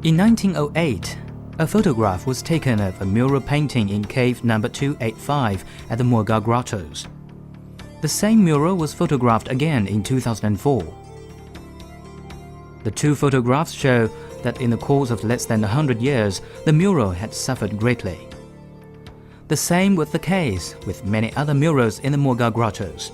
In 1908, a photograph was taken of a mural painting in cave number 285 at the Mogao Grottos. The same mural was photographed again in 2004. The two photographs show that in the course of less than 100 years, the mural had suffered greatly. The same was the case with many other murals in the Mogao Grottos.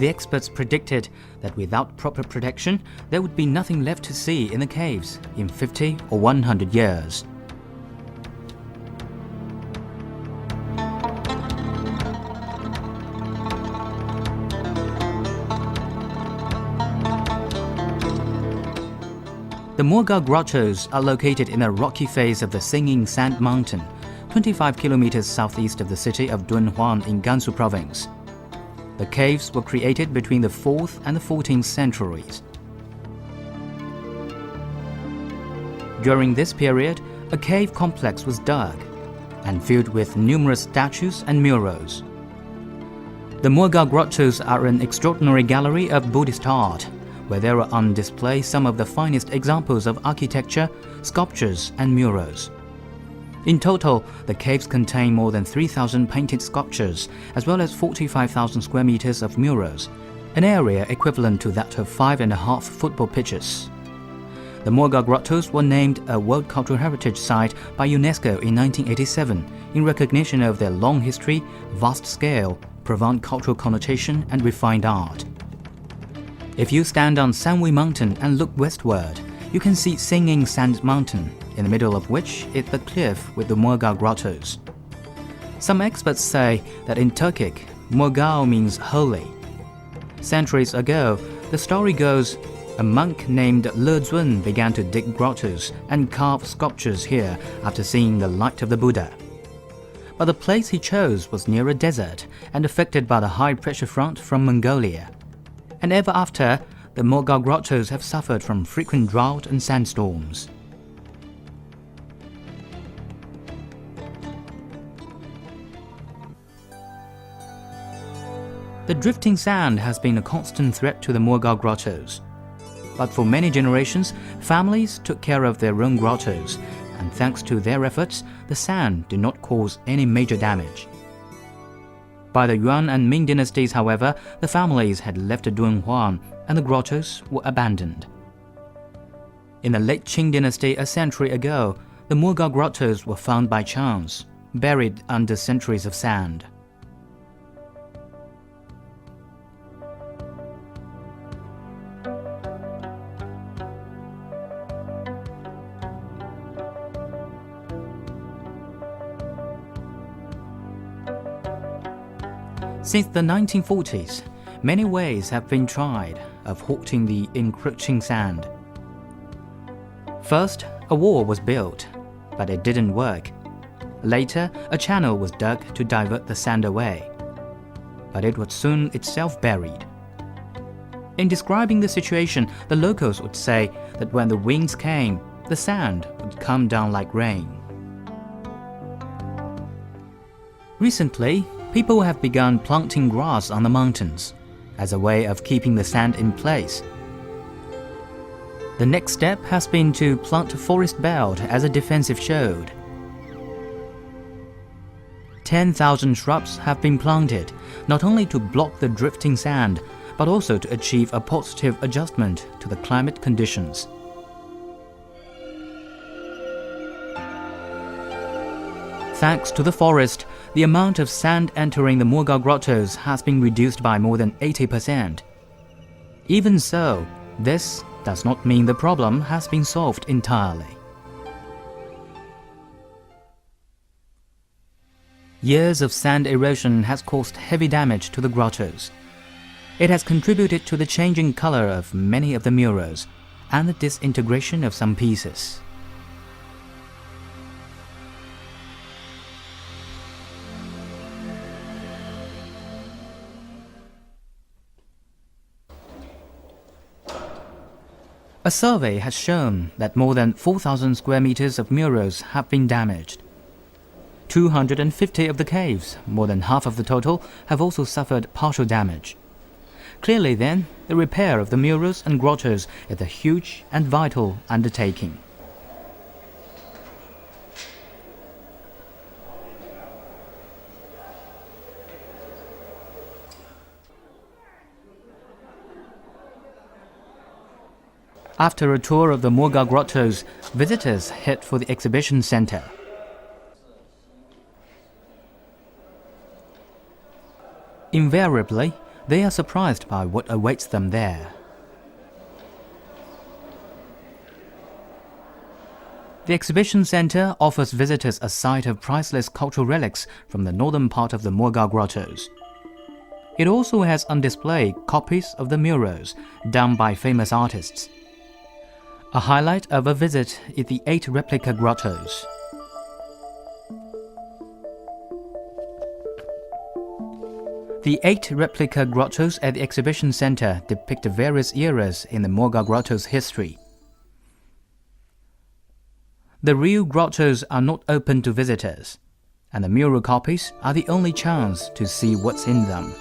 The experts predicted that without proper protection, there would be nothing left to see in the caves in 50 or 100 years. The Mogao Grottos are located in a rocky face of the Singing Sand Mountain, 25 kilometers southeast of the city of Dunhuang in Gansu province. The caves were created between the 4th and the 14th centuries. During this period, a cave complex was dug and filled with numerous statues and murals. The Mogao Grottos are an extraordinary gallery of Buddhist art, where there are on display some of the finest examples of architecture, sculptures, and murals. In total, the caves contain more than 3,000 painted sculptures, as well as 45,000 square meters of murals, an area equivalent to that of 5.5 football pitches. The Mogao Grottos were named a World Cultural Heritage Site by UNESCO in 1987 in recognition of their long history, vast scale, profound cultural connotation, and refined art. If you stand on Sanwei Mountain and look westward, you can see Singing Sand Mountain, in the middle of which is the cliff with the Mogao Grottos. Some experts say that in Turkic, Mogao means holy. Centuries ago, the story goes, a monk named Le Zun began to dig grottos and carve sculptures here after seeing the light of the Buddha. But the place he chose was near a desert and affected by the high-pressure front from Mongolia. And ever after, the Mogao Grottos have suffered from frequent drought and sandstorms. The drifting sand has been a constant threat to the Mogao Grottos. But for many generations, families took care of their own grottos, and thanks to their efforts, the sand did not cause any major damage. By the Yuan and Ming dynasties, however, the families had left Dunhuang and the grottos were abandoned. In the late Qing dynasty a century ago, the Mogao Grottos were found by chance, buried under centuries of sand. Since the 1940s, many ways have been tried of halting the encroaching sand. First, a wall was built, but it didn't work. Later, a channel was dug to divert the sand away, but it was soon itself buried. In describing the situation, the locals would say that when the winds came, the sand would come down like rain. Recently, people have begun planting grass on the mountains as a way of keeping the sand in place. The next step has been to plant a forest belt as a defensive shield. 10,000 shrubs have been planted, not only to block the drifting sand, but also to achieve a positive adjustment to the climate conditions. Thanks to the forest, the amount of sand entering the Mogao Grottos has been reduced by more than 80%. Even so, this does not mean the problem has been solved entirely. Years of sand erosion has caused heavy damage to the grottos. It has contributed to the changing color of many of the murals and the disintegration of some pieces. A survey has shown that more than 4,000 square meters of murals have been damaged. 250 of the caves, more than half of the total, have also suffered partial damage. Clearly then, the repair of the murals and grottos is a huge and vital undertaking. After a tour of the Mogao Grottos, visitors head for the exhibition center. Invariably, they are surprised by what awaits them there. The exhibition center offers visitors a sight of priceless cultural relics from the northern part of the Mogao Grottos. It also has on display copies of the murals done by famous artists. A highlight of a visit is the 8 replica grottos. The 8 replica grottos at the exhibition center depict various eras in the Mogao Grotto's history. The real grottos are not open to visitors, and the mural copies are the only chance to see what's in them.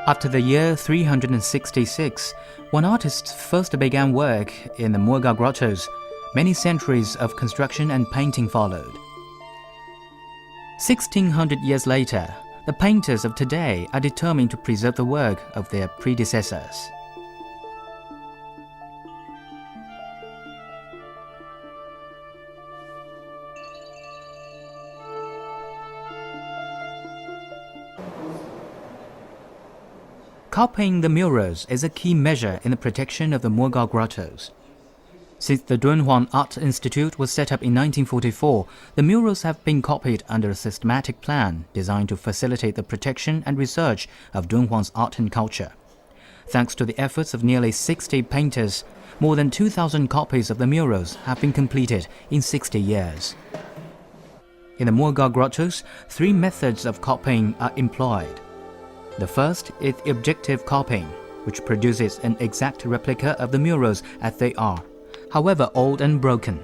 After the year 366, when artists first began work in the Mogao Grottos, many centuries of construction and painting followed. 1600 years later, the painters of today are determined to preserve the work of their predecessors. Copying the murals is a key measure in the protection of the Mogao Grottos. Since the Dunhuang Art Institute was set up in 1944, the murals have been copied under a systematic plan designed to facilitate the protection and research of Dunhuang's art and culture. Thanks to the efforts of nearly 60 painters, more than 2,000 copies of the murals have been completed in 60 years. In the Mogao Grottos, 3 methods of copying are employed. The first is objective copying, which produces an exact replica of the murals as they are, however old and broken.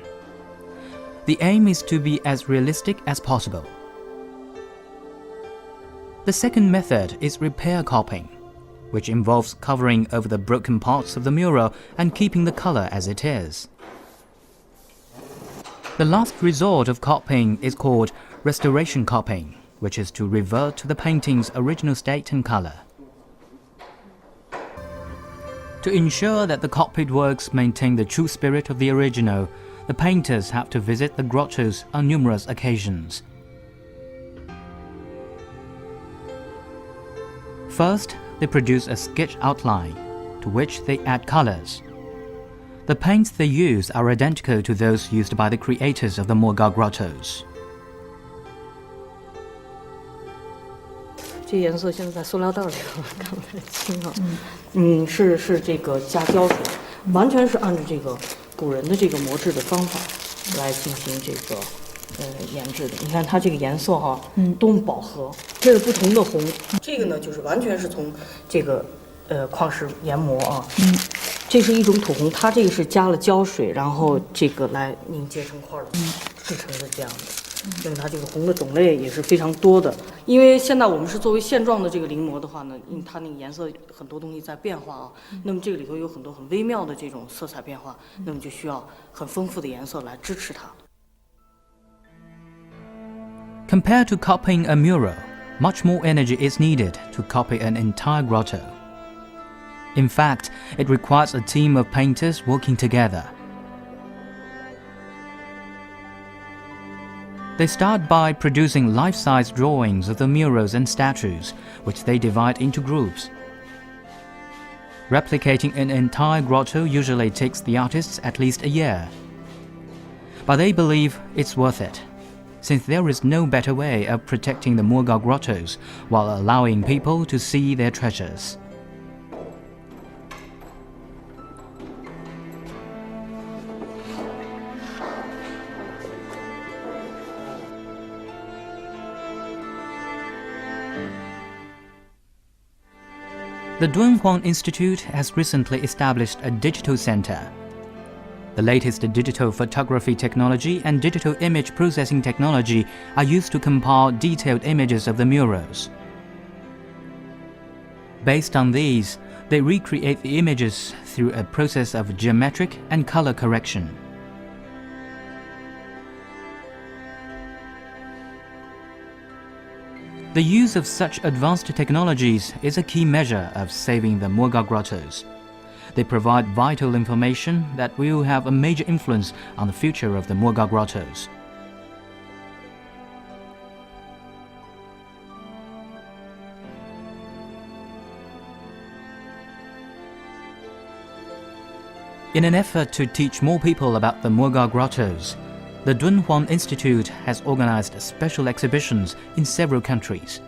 The aim is to be as realistic as possible. The second method is repair copying, which involves covering over the broken parts of the mural and keeping the color as it is. The last resort of copying is called restoration copying, which is to revert to the painting's original state and color. To ensure that the copied works maintain the true spirit of the original, the painters have to visit the grottos on numerous occasions. First, they produce a sketch outline, to which they add colors. The paints they use are identical to those used by the creators of the Mogao Grottos. 这颜色现在在塑料袋里头看不太清啊。是这个加胶水，完全是按照这个古人的这个磨制的方法来进行这个研制的。你看它这个颜色哈，多么饱和，这是不同的红。这个呢就是完全是从这个矿石研磨啊。这是一种土红，它这个是加了胶水，然后这个来凝结成块的，制成的这样的。 那么它这个红的种类也是非常多的，因为现在我们是作为现状的这个临摹的话呢，因为它那个颜色很多东西在变化啊，那么这个里头有很多很微妙的这种色彩变化，那么就需要很丰富的颜色来支持它。Compared to copying a mural, much more energy is needed to copy an entire grotto. In fact, it requires a team of painters working together. They start by producing life-size drawings of the murals and statues, which they divide into groups. Replicating an entire grotto usually takes the artists at least a year. But they believe it's worth it, since there is no better way of protecting the Mogao Grottos while allowing people to see their treasures. The Dunhuang Institute has recently established a digital center. The latest digital photography technology and digital image processing technology are used to compile detailed images of the murals. Based on these, They recreate the images through a process of geometric and color correction. The use of such advanced technologies is a key measure of saving the Mogao grottos. They provide vital information that will have a major influence on the future of the Mogao grottos. In an effort to teach more people about the Mogao grottos, the Dunhuang Institute has organized special exhibitions in several countries.